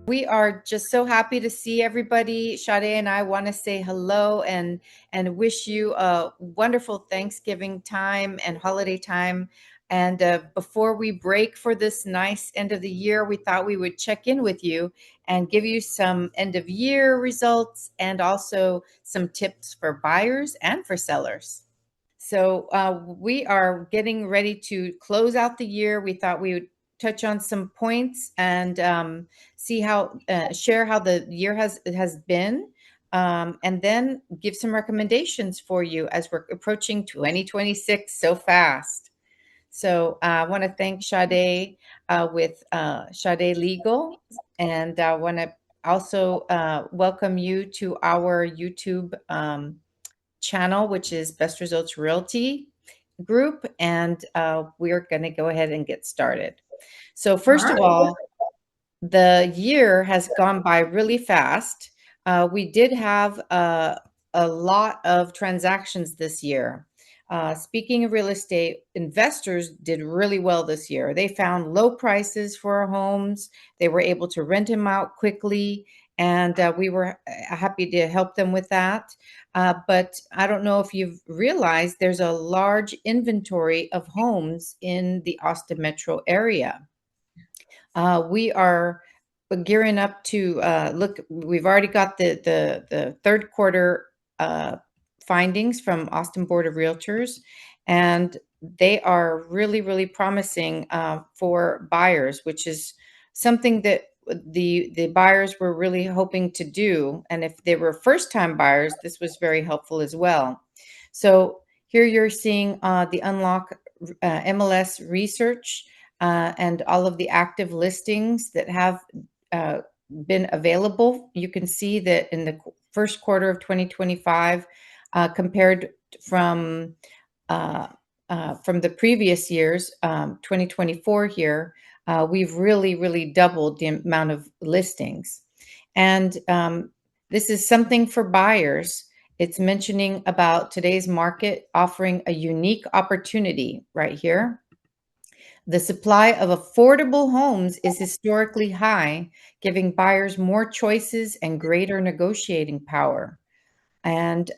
We are just so happy to see everybody. Sade and I want to say hello and wish you a wonderful Thanksgiving time and holiday time. And before we break for this nice end of the year, we thought we would check in with you and give you some end of year results and also some tips for buyers and for sellers. So we are getting ready to close out the year. We thought we would touch on some points and see how share how the year has been, and then give some recommendations for you as we're approaching 2026 so fast. So I want to thank Sade with Sade Legal, and I want to also welcome you to our YouTube channel, which is Best Results Realty Group, and we're going to go ahead and get started. So first of all, the year has gone by really fast. We did have a lot of transactions this year. Speaking of real estate, investors did really well this year. They found low prices for homes. They were able to rent them out quickly, and we were happy to help them with that. But I don't know if you've realized there's a large inventory of homes in the Austin metro area. We are gearing up to look. We've already got the third quarter findings from Austin Board of Realtors, and they are really promising for buyers, which is something that the buyers were really hoping to do. And if they were first time buyers, this was very helpful as well. So here you're seeing the Unlock MLS research and all of the active listings that have been available. You can see that in the first quarter of 2025, compared from the previous years, 2024 here, we've really doubled the amount of listings. And this is something for buyers. It's mentioning about today's market offering a unique opportunity right here. The supply of affordable homes is historically high, giving buyers more choices and greater negotiating power. And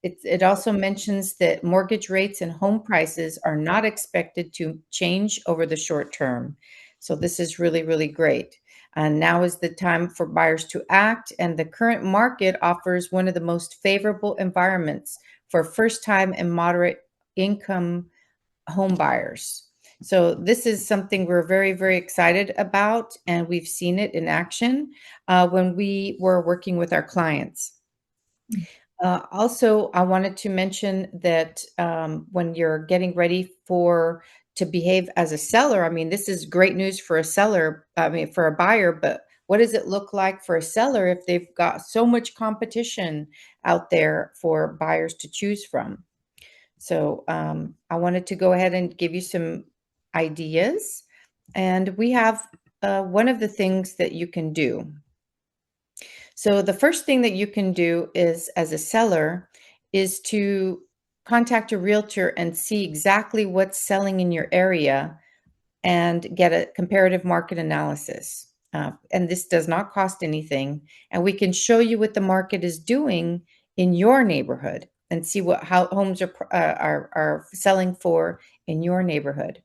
it also mentions that mortgage rates and home prices are not expected to change over the short term. So this is really great. And now is the time for buyers to act. And the current market offers one of the most favorable environments for first-time and moderate income home buyers. So this is something we're very excited about, and we've seen it in action when we were working with our clients. Also, I wanted to mention that when you're getting ready to behave as a seller, I mean, this is great news for a seller, I mean, for a buyer, but what does it look like for a seller if they've got so much competition out there for buyers to choose from? So I wanted to go ahead and give you some ideas. And we have one of the things that you can do. So the first thing that you can do is, as a seller, is to contact a realtor and see exactly what's selling in your area and get a comparative market analysis. And this does not cost anything. And we can show you what the market is doing in your neighborhood and see how homes are selling for in your neighborhood.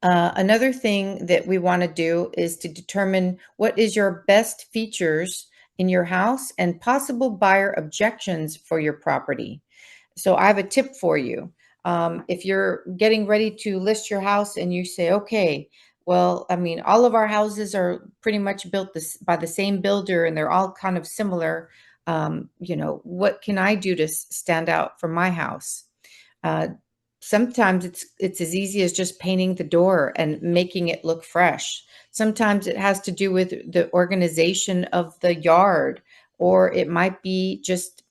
Another thing that we want to do is to determine what is your best features in your house and possible buyer objections for your property. So I have a tip for you. If you're getting ready to list your house and you say, okay, well, I mean, all of our houses are pretty much built by the same builder and they're all kind of similar. What can I do to stand out for my house? Sometimes it's as easy as just painting the door and making it look fresh. Sometimes it has to do with the organization of the yard, or it might be just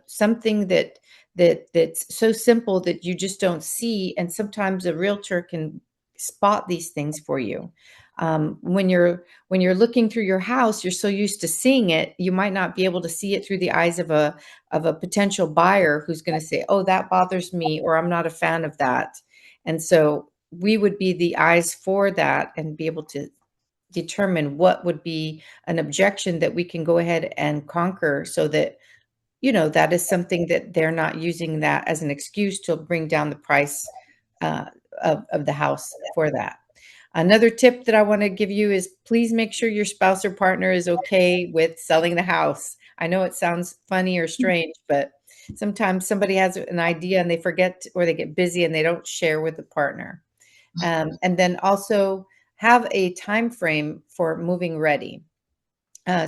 something that's so simple that you just don't see. And sometimes a realtor can spot these things for you. When you're looking through your house, you're so used to seeing it, you might not be able to see it through the eyes of a potential buyer who's going to say, "Oh, that bothers me," or "I'm not a fan of that." And so we would be the eyes for that and be able to determine what would be an objection that we can go ahead and conquer so that, that is something that they're not using that as an excuse to bring down the price uh, of the house for that. Another tip that I want to give you is please make sure your spouse or partner is okay with selling the house. I know it sounds funny or strange, but sometimes somebody has an idea and they forget or they get busy and they don't share with the partner. And then also have a time frame for moving ready.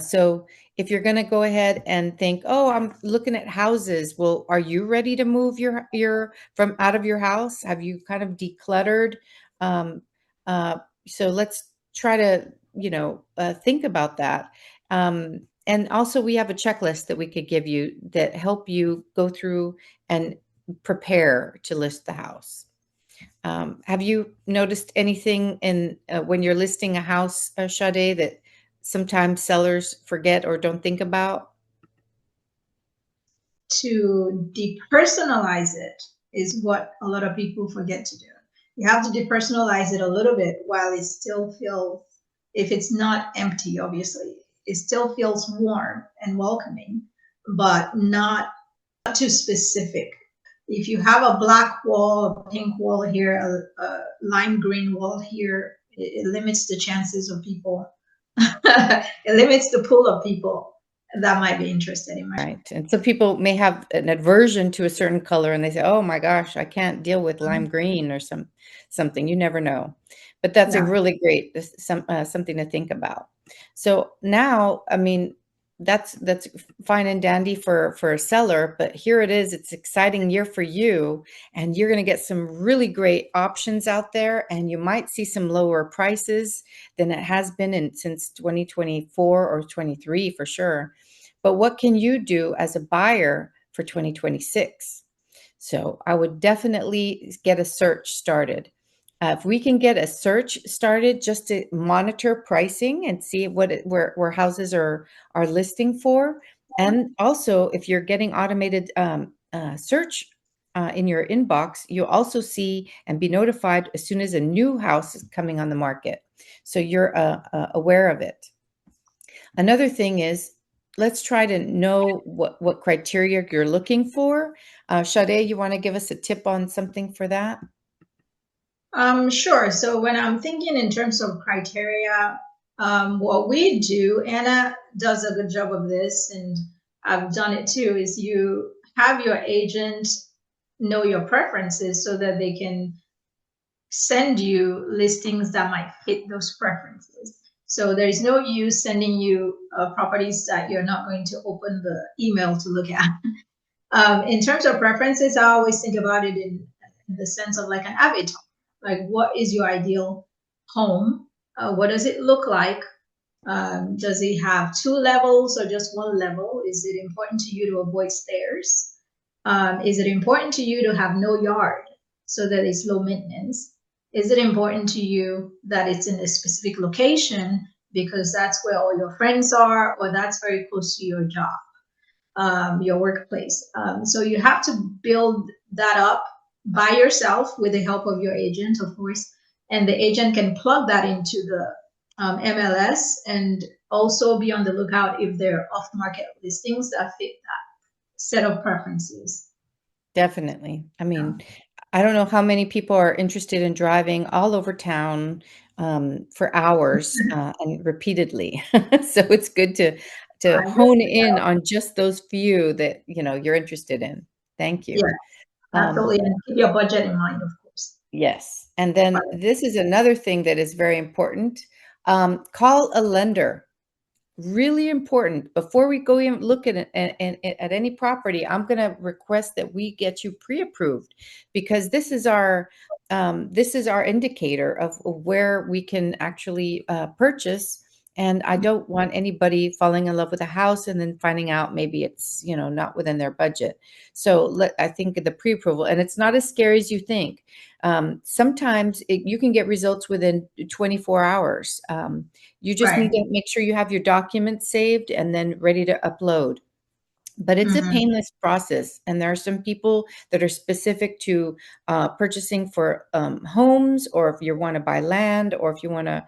So if you're going to go ahead and think, oh, I'm looking at houses. Well, are you ready to move your from out of your house? Have you kind of decluttered? Um, uh, so let's try to, think about that. And also we have a checklist that we could give you that help you go through and prepare to list the house. Have you noticed anything in when you're listing a house, Sade, that sometimes sellers forget or don't think about? To depersonalize it is what a lot of people forget to do. You have to depersonalize it a little bit while it still feels, if it's not empty, obviously, it still feels warm and welcoming, but not too specific. If you have a black wall, a pink wall here, a lime green wall here, it limits the chances of people. It limits the pool of people that might be interested in my. Right. And some people may have an aversion to a certain color and they say, "Oh my gosh, I can't deal with lime green or something." You never know. But that's a Yeah. really great something to think about. So now, I mean, that's fine and dandy for a seller, but here it is. It's exciting year for you, and you're going to get some really great options out there, and you might see some lower prices than it has been in since 2024 or 23 for sure. But what can you do as a buyer for 2026? So I would definitely get a search started. If we can get a search started just to monitor pricing and see where houses are listing for, and also if you're getting automated search in your inbox, you'll also see and be notified as soon as a new house is coming on the market, so you're aware of it. Another thing is, let's try to know what criteria you're looking for. Sade, you want to give us a tip on something for that? Sure. So when I'm thinking in terms of criteria, what we do, Anna does a good job of this, and I've done it too, is you have your agent know your preferences so that they can send you listings that might fit those preferences. So there's no use sending you properties that you're not going to open the email to look at. In terms of preferences, I always think about it in the sense of like an avatar. Like, what is your ideal home? What does it look like? Does it have two levels or just one level? Is it important to you to avoid stairs? Is it important to you to have no yard so that it's low maintenance? Is it important to you that it's in a specific location because that's where all your friends are, or that's very close to your job? Your workplace. So you have to build that up by yourself with the help of your agent, of course, and the agent can plug that into the MLS and also be on the lookout if there are off-market listings that fit that set of preferences. Definitely. I mean, Um, I don't know how many people are interested in driving all over town for hours and repeatedly. So it's good to I agree. hone in on just those few that you're interested in. Thank you. Yeah, Um, absolutely. And keep your budget in mind, of course. yes, and then this is another thing that is very important. Call a lender. Really important. Before we go and look at any property, I'm going to request that we get you pre-approved, because this is our indicator of where we can actually purchase And I don't want anybody falling in love with a house and then finding out maybe it's, not within their budget. So I think the pre-approval, and it's not as scary as you think. Sometimes you can get results within 24 hours. You just need Right. to make sure you have your documents saved and then ready to upload. But it's a Hmm. painless process, and there are some people that are specific to purchasing for homes, or if you want to buy land, or if you want to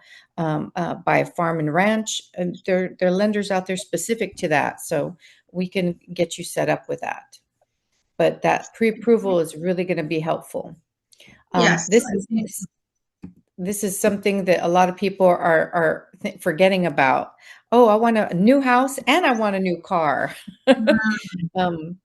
buy a farm and ranch. And there are lenders out there specific to that, so we can get you set up with that. But that pre-approval is really going to be helpful. Yes, This I is think. this is something that a lot of people are forgetting about. Oh, I want a new house and I want a new car. Mhm. um,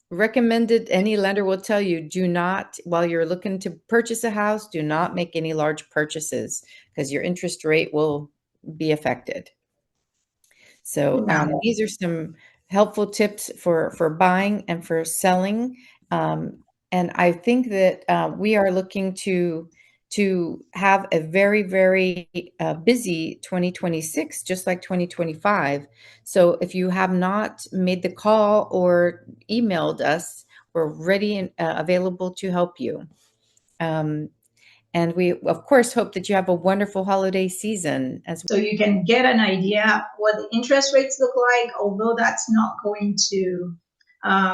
Recommended, any lender will tell you, do not, while you're looking to purchase a house, do not make any large purchases because your interest rate will be affected. So Yeah. these are some helpful tips for buying and for selling. Um, and I think that we are looking to have a very, very busy 2026, just like 2025. So if you have not made the call or emailed us, we're ready and available to help you. Um, and we, of course, hope that you have a wonderful holiday season as So you can get an idea what the interest rates look like, although that's not going to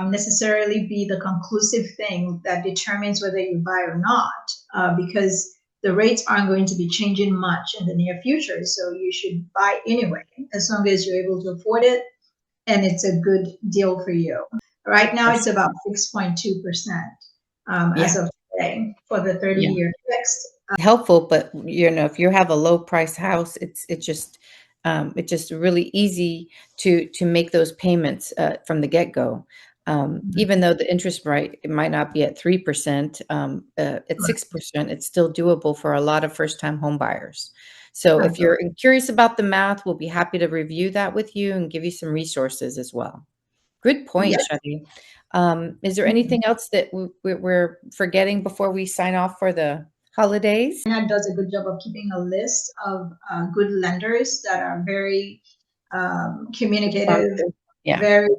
necessarily be the conclusive thing that determines whether you buy or not, because the rates aren't going to be changing much in the near future. So you should buy anyway, as long as you're able to afford it and it's a good deal for you. Right now, it's about 6.2% as yeah. of today for the Yeah. 30-year fixed. Helpful, but if you have a low price house, it's just really easy to make those payments from the get go. Even though the interest rate, it might not be at 3%, at 6%, it's still doable for a lot of first time home buyers. So if you're curious about the math, we'll be happy to review that with you and give you some resources as well. Good point, Yes. Shadi. Is there anything else that we're forgetting before we sign off for the holidays? Anna does a good job of keeping a list of good lenders that are very communicative, Responsive. Yeah. very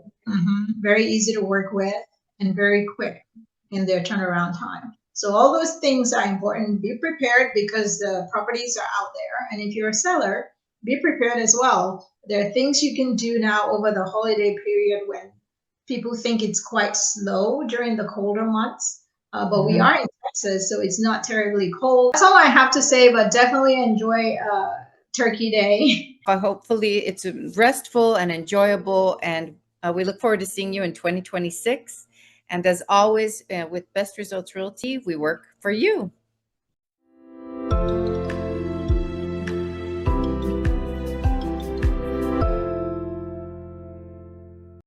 very easy to work with, and very quick in their turnaround time. So all those things are important. Be prepared because the properties are out there, and if you're a seller, be prepared as well. There are things you can do now over the holiday period when people think it's quite slow during the colder months. But we Mhm. are in Texas, so it's not terribly cold. That's all I have to say, but definitely enjoy Turkey Day. Hopefully, it's restful and enjoyable, and we look forward to seeing you in 2026. And as always, with Best Results Realty, we work for you.